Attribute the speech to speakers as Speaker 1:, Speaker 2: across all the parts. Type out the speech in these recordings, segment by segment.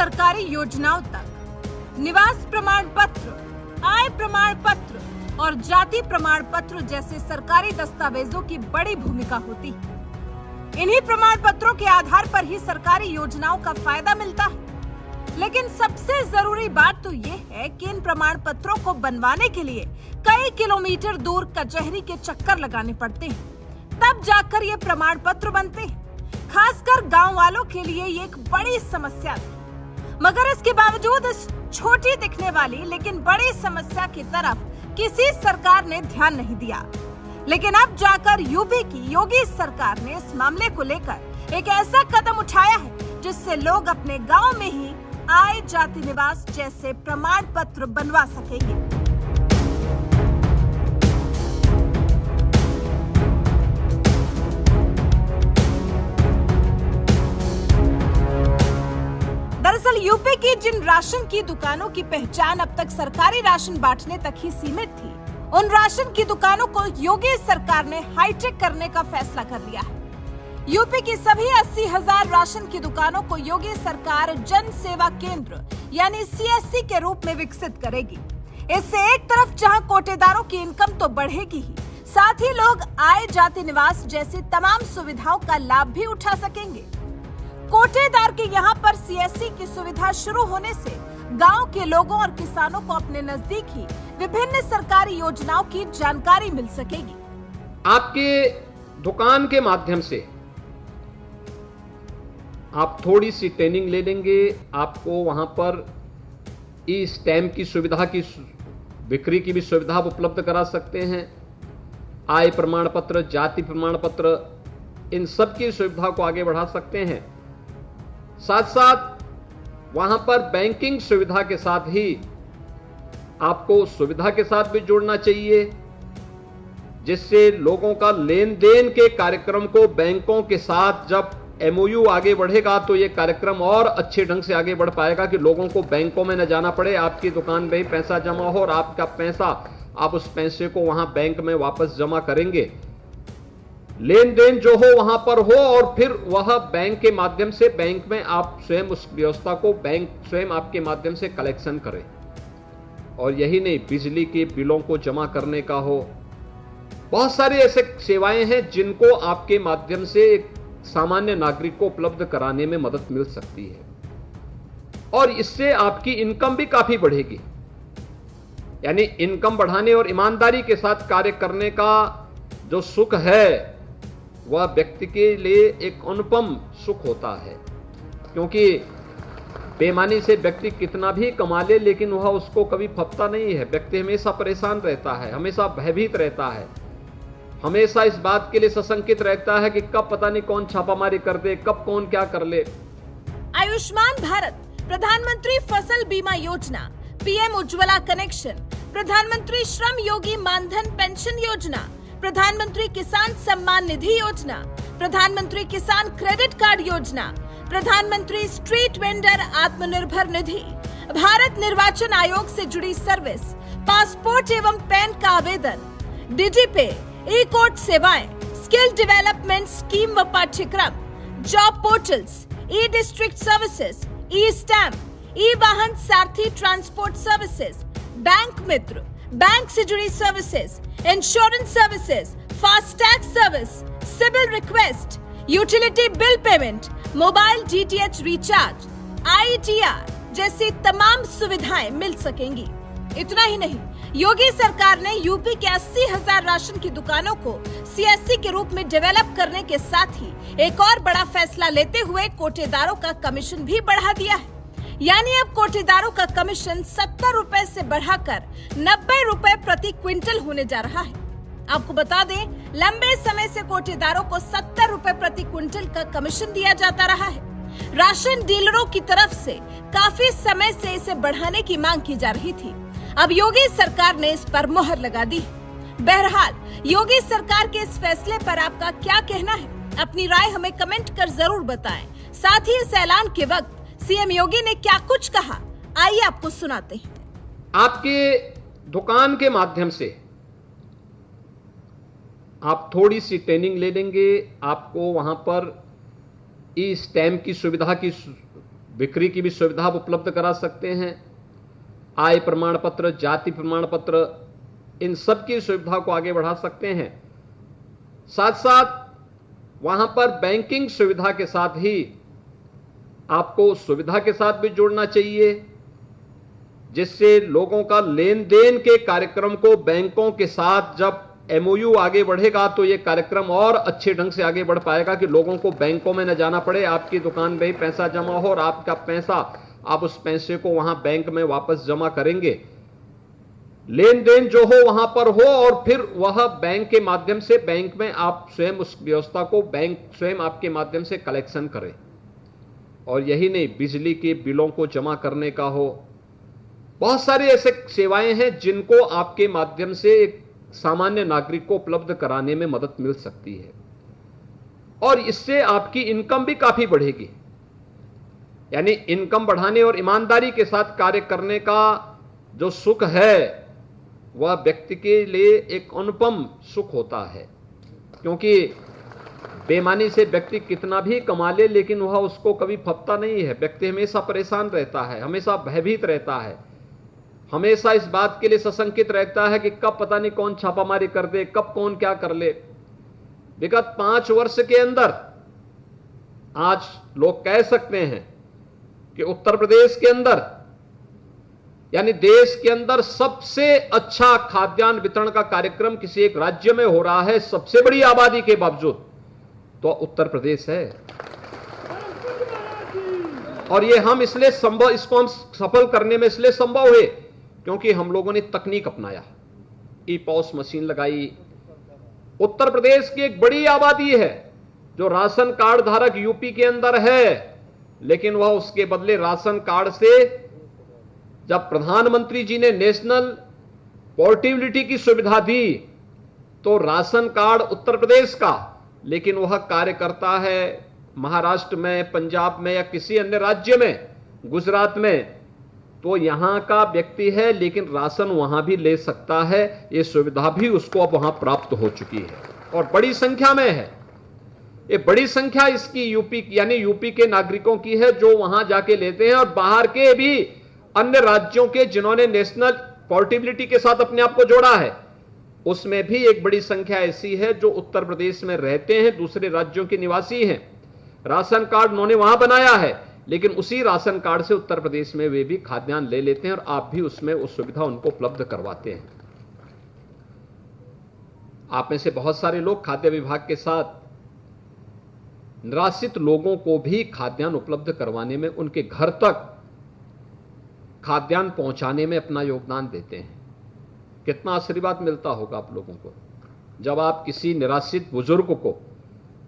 Speaker 1: सरकारी योजनाओं तक निवास प्रमाण पत्र, आय प्रमाण पत्र और जाति प्रमाण पत्र जैसे सरकारी दस्तावेजों की बड़ी भूमिका होती है। इन्हीं प्रमाण पत्रों के आधार पर ही सरकारी योजनाओं का फायदा मिलता है। लेकिन सबसे जरूरी बात तो ये है कि इन प्रमाण पत्रों को बनवाने के लिए कई किलोमीटर दूर कचहरी के चक्कर लगाने पड़ते हैं, तब जाकर ये प्रमाण पत्र बनते हैं। खासकर गांव वालों के लिए ये एक बड़ी समस्या थी। मगर इसके बावजूद इस छोटी दिखने वाली लेकिन बड़ी समस्या की तरफ किसी सरकार ने ध्यान नहीं दिया। लेकिन अब जाकर यूपी की योगी सरकार ने इस मामले को लेकर एक ऐसा कदम उठाया है जिससे लोग अपने गांव में ही आय, जाति, निवास जैसे प्रमाण पत्र बनवा सकेंगे। दरअसल यूपी की जिन राशन की दुकानों की पहचान अब तक सरकारी राशन बांटने तक ही सीमित थी, उन राशन की दुकानों को योगी सरकार ने हाईटेक करने का फैसला कर लिया है। यूपी की सभी 80,000 राशन की दुकानों को योगी सरकार जन सेवा केंद्र यानी सीएससी के रूप में विकसित करेगी। इससे एक तरफ जहां कोटेदारों की इनकम तो बढ़ेगी ही, साथ ही लोग आय, जाति, निवास जैसी तमाम सुविधाओं का लाभ भी उठा सकेंगे। कोटेदार के यहाँ पर सीएससी की सुविधा शुरू होने से गांव के लोगों और किसानों को अपने नजदीक ही विभिन्न सरकारी योजनाओं की जानकारी मिल सकेगी।
Speaker 2: आपके दुकान के माध्यम से आप थोड़ी सी ट्रेनिंग ले लेंगे, आपको वहां पर ई स्टैम्प की सुविधा की बिक्री की भी सुविधा उपलब्ध करा सकते हैं। आय प्रमाण पत्र, जाति प्रमाण पत्र, इन सब की सुविधा को आगे बढ़ा सकते हैं। साथ साथ वहां पर बैंकिंग सुविधा के साथ ही आपको सुविधा के साथ भी जोड़ना चाहिए, जिससे लोगों का लेन देन के कार्यक्रम को बैंकों के साथ जब एमओयू आगे बढ़ेगा तो ये कार्यक्रम और अच्छे ढंग से आगे बढ़ पाएगा कि लोगों को बैंकों में न जाना पड़े, आपकी दुकान में ही पैसा जमा हो और आपका पैसा आप उस पैसे को वहां बैंक में वापस जमा करेंगे। लेन देन जो हो वहां पर हो और फिर वह बैंक के माध्यम से बैंक में आप स्वयं उस व्यवस्था को बैंक स्वयं आपके माध्यम से कलेक्शन करे। और यही नहीं, बिजली के बिलों को जमा करने का हो, बहुत सारी ऐसे सेवाएं हैं जिनको आपके माध्यम से एक सामान्य नागरिक को उपलब्ध कराने में मदद मिल सकती है और इससे आपकी इनकम भी काफी बढ़ेगी। यानी इनकम बढ़ाने और ईमानदारी के साथ कार्य करने का जो सुख है वह व्यक्ति के लिए एक अनुपम सुख होता है, क्योंकि बेईमानी से व्यक्ति कितना भी कमा ले लेकिन वह उसको कभी फपता नहीं है। व्यक्ति हमेशा परेशान रहता है, हमेशा भयभीत रहता है, हमेशा इस बात के लिए सशंकित रहता है कि कब पता नहीं कौन छापामारी कर दे, कब कौन क्या कर ले।
Speaker 1: आयुष्मान भारत, प्रधानमंत्री फसल बीमा योजना, पीएम उज्ज्वला कनेक्शन, प्रधानमंत्री श्रम योगी मानधन पेंशन योजना, प्रधानमंत्री किसान सम्मान निधि योजना, प्रधानमंत्री किसान क्रेडिट कार्ड योजना, प्रधानमंत्री स्ट्रीट वेंडर आत्मनिर्भर निधि, भारत निर्वाचन आयोग से जुड़ी सर्विस, पासपोर्ट एवं पैन का आवेदन, डिजिपे, ई कोर्ट सेवाएं, स्किल डेवलपमेंट स्कीम व पाठ्यक्रम, job portals, e district services, e stamp, e Vahan Sarathi transport services, bank मित्र, बैंक से जुड़ी services, insurance services, FASTag service, civil request, utility bill payment, mobile DTH recharge, ITR जैसी तमाम सुविधाएं मिल सकेंगी। इतना ही नहीं, योगी सरकार ने यूपी के 80,000 राशन की दुकानों को सीएससी के रूप में डेवलप करने के साथ ही एक और बड़ा फैसला लेते हुए कोटेदारों का कमीशन भी बढ़ा दिया है। यानी अब कोटेदारों का कमीशन 70 रुपए से बढ़ाकर 90 रुपए प्रति क्विंटल होने जा रहा है। आपको बता दें, लंबे समय से कोटेदारों को 70 रुपए प्रति क्विंटल का कमीशन दिया जाता रहा है। राशन डीलरों की तरफ से काफी समय से इसे बढ़ाने की मांग की जा रही थी। अब योगी सरकार ने इस पर मुहर लगा दी। बहरहाल, योगी सरकार के इस फैसले पर आपका क्या कहना है? अपनी राय हमें कमेंट कर जरूर बताएं। साथ ही इस ऐलान के वक्त सीएम योगी ने क्या कुछ कहा, आइए आपको सुनाते हैं।
Speaker 2: आपके दुकान के माध्यम से आप थोड़ी सी ट्रेनिंग ले लेंगे, आपको वहां पर ई स्टैम्प की सुविधा की बिक्री की भी सुविधा उपलब्ध करा सकते हैं। आय प्रमाण पत्र, जाति प्रमाण पत्र, इन सब की सुविधा को आगे बढ़ा सकते हैं। साथ साथ वहां पर बैंकिंग सुविधा के साथ ही आपको सुविधा के साथ भी जोड़ना चाहिए, जिससे लोगों का लेन देन के कार्यक्रम को बैंकों के साथ जब एमओयू आगे बढ़ेगा तो ये कार्यक्रम और अच्छे ढंग से आगे बढ़ पाएगा कि लोगों को बैंकों में न जाना पड़े, आपकी दुकान में ही पैसा जमा हो और आपका पैसा, आप उस पैसे को वहां बैंक में वापस जमा करेंगे, लेन देन जो हो वहां पर हो और फिर वह बैंक के माध्यम से बैंक में आप स्वयं उस व्यवस्था को बैंक स्वयं आपके माध्यम से कलेक्शन करे। और यही नहीं, बिजली के बिलों को जमा करने का हो, बहुत सारी ऐसे सेवाएं हैं जिनको आपके माध्यम से एक सामान्य नागरिक को उपलब्ध कराने में मदद मिल सकती है और इससे आपकी इनकम भी काफी बढ़ेगी। यानी इनकम बढ़ाने और ईमानदारी के साथ कार्य करने का जो सुख है वह व्यक्ति के लिए एक अनुपम सुख होता है, क्योंकि बेईमानी से व्यक्ति कितना भी कमा ले लेकिन वह उसको कभी फपता नहीं है। व्यक्ति हमेशा परेशान रहता है, हमेशा भयभीत रहता है, हमेशा इस बात के लिए सशंकित रहता है कि कब पता नहीं कौन छापामारी कर दे, कब कौन क्या कर ले। विगत 5 वर्ष के अंदर आज लोग कह सकते हैं कि उत्तर प्रदेश के अंदर यानी देश के अंदर सबसे अच्छा खाद्यान्न वितरण का कार्यक्रम किसी एक राज्य में हो रहा है, सबसे बड़ी आबादी के बावजूद, तो उत्तर प्रदेश है। और ये हम इसलिए संभव, इसको हम सफल करने में इसलिए संभव हुए क्योंकि हम लोगों ने तकनीक अपनाया, ई पॉस मशीन लगाई। उत्तर प्रदेश की एक बड़ी आबादी है जो राशन कार्ड धारक यूपी के अंदर है, लेकिन वह उसके बदले राशन कार्ड से, जब प्रधानमंत्री जी ने नेशनल पोर्टेबिलिटी की सुविधा दी तो राशन कार्ड उत्तर प्रदेश का, लेकिन वह कार्य करता है महाराष्ट्र में, पंजाब में या किसी अन्य राज्य में, गुजरात में, तो यहां का व्यक्ति है लेकिन राशन वहां भी ले सकता है। ये सुविधा भी उसको अब वहां प्राप्त हो चुकी है और बड़ी संख्या में है। ये बड़ी संख्या इसकी यूपी यानी यूपी के नागरिकों की है जो वहां जाके लेते हैं, और बाहर के भी अन्य राज्यों के जिन्होंने नेशनल पोर्टेबिलिटी के साथ अपने आप को जोड़ा है, उसमें भी एक बड़ी संख्या ऐसी है जो उत्तर प्रदेश में रहते हैं, दूसरे राज्यों के निवासी हैं। राशन कार्ड उन्होंने वहां बनाया है लेकिन उसी राशन कार्ड से उत्तर प्रदेश में वे भी खाद्यान्न ले लेते हैं और आप भी उसमें उस सुविधा उनको उपलब्ध करवाते हैं। आप में से बहुत सारे लोग खाद्य विभाग के साथ निराश्रित लोगों को भी खाद्यान्न उपलब्ध करवाने में, उनके घर तक खाद्यान्न पहुंचाने में अपना योगदान देते हैं। कितना आशीर्वाद मिलता होगा आप लोगों को जब आप किसी निराश्रित बुजुर्ग को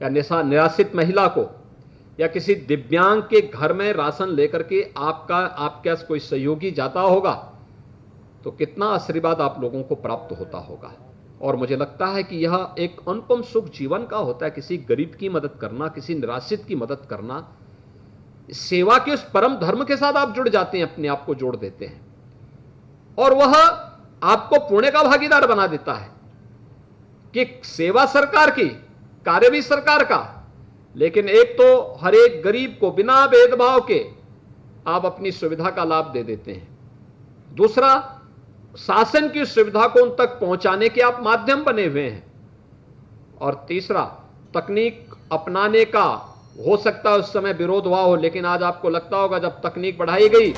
Speaker 2: या निराश्रित महिला को या किसी दिव्यांग के घर में राशन लेकर के आपके कोई सहयोगी जाता होगा तो कितना आशीर्वाद आप लोगों को प्राप्त होता होगा। और मुझे लगता है कि यह एक अनुपम सुख जीवन का होता है, किसी गरीब की मदद करना, किसी निराश्रित की मदद करना, सेवा के उस परम धर्म के साथ आप जुड़ जाते हैं, अपने आप को जोड़ देते हैं और वह आपको पुण्य का भागीदार बना देता है कि सेवा सरकार की, कार्य भी सरकार का, लेकिन एक तो हर एक गरीब को बिना भेदभाव के आप अपनी सुविधा का लाभ दे देते हैं, दूसरा शासन की सुविधा को उन तक पहुंचाने के आप माध्यम बने हुए हैं, और तीसरा तकनीक अपनाने का हो सकता है उस समय विरोध हुआ हो, लेकिन आज आपको लगता होगा जब तकनीक बढ़ाई गई